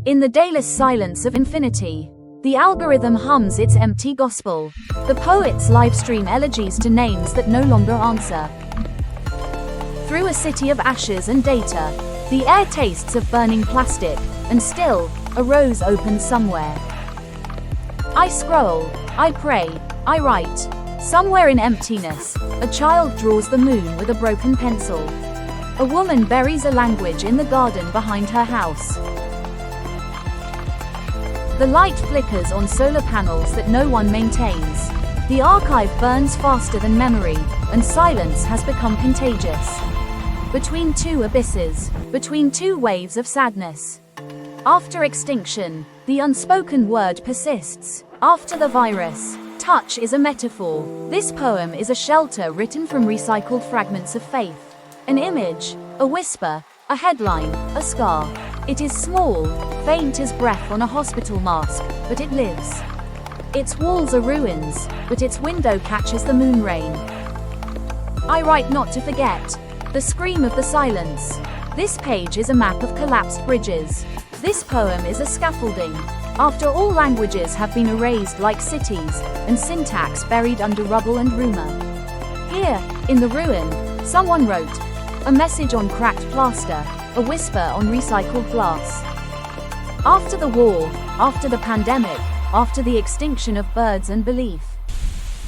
In the dayless silence of infinity, the algorithm hums its empty gospel. The poets livestream elegies to names that no longer answer. Through a city of ashes and data, the air tastes of burning plastic, and still, a rose opens somewhere. I scroll, I pray, I write. Somewhere in emptiness, a child draws the moon with a broken pencil. A woman buries a language in the garden behind her house. The light flickers on solar panels that no one maintains. The archive burns faster than memory, and silence has become contagious. Between two abysses, between two waves of sadness. After extinction, the unspoken word persists. After the virus, touch is a metaphor. This poem is a shelter written from recycled fragments of faith. An image, a whisper, a headline, a scar. It is small, faint as breath on a hospital mask, but it lives. Its walls are ruins, but its window catches the moon rain. I write not to forget. The scream of the silence. This page is a map of collapsed bridges. This poem is a scaffolding. After all languages have been erased like cities, and syntax buried under rubble and rumor. Here, in the ruin, someone wrote a message on cracked plaster, a whisper on recycled glass. After the war, after the pandemic, after the extinction of birds and belief,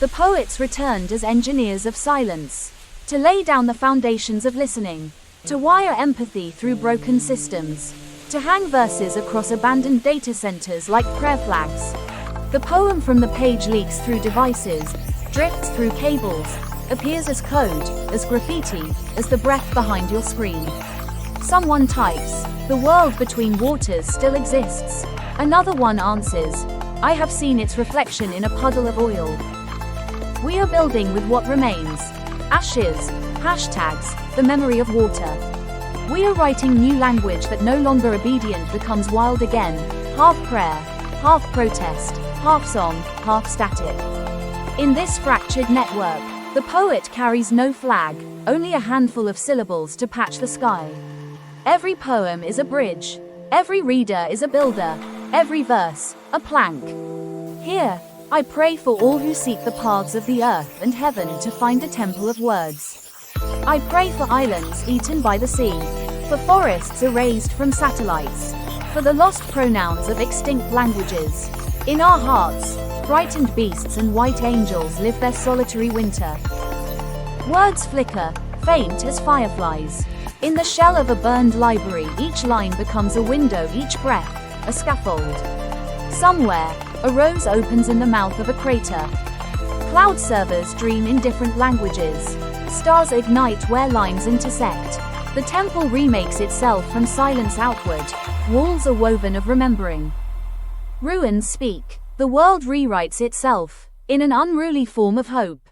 the poets returned as engineers of silence, to lay down the foundations of listening, to wire empathy through broken systems, to hang verses across abandoned data centers like prayer flags. The poem from the page leaks through devices, drifts through cables, appears as code, as graffiti, as the breath behind your screen. Someone types, "The world between waters still exists." Another one answers, "I have seen its reflection in a puddle of oil." We are building with what remains. Ashes, hashtags, the memory of water. We are writing new language that no longer obedient becomes wild again, half prayer, half protest, half song, half static. In this fractured network, the poet carries no flag, only a handful of syllables to patch the sky. Every poem is a bridge, every reader is a builder, every verse, a plank. Here, I pray for all who seek the paths of the earth and heaven to find a temple of words. I pray for islands eaten by the sea, for forests erased from satellites, for the lost pronouns of extinct languages. In our hearts, frightened beasts and white angels live their solitary winter. Words flicker, faint as fireflies. In the shell of a burned library, each line becomes a window, each breath, a scaffold. Somewhere, a rose opens in the mouth of a crater. Cloud servers dream in different languages. Stars ignite where lines intersect. The temple remakes itself from silence outward. Walls are woven of remembering. Ruins speak. The world rewrites itself in an unruly form of hope.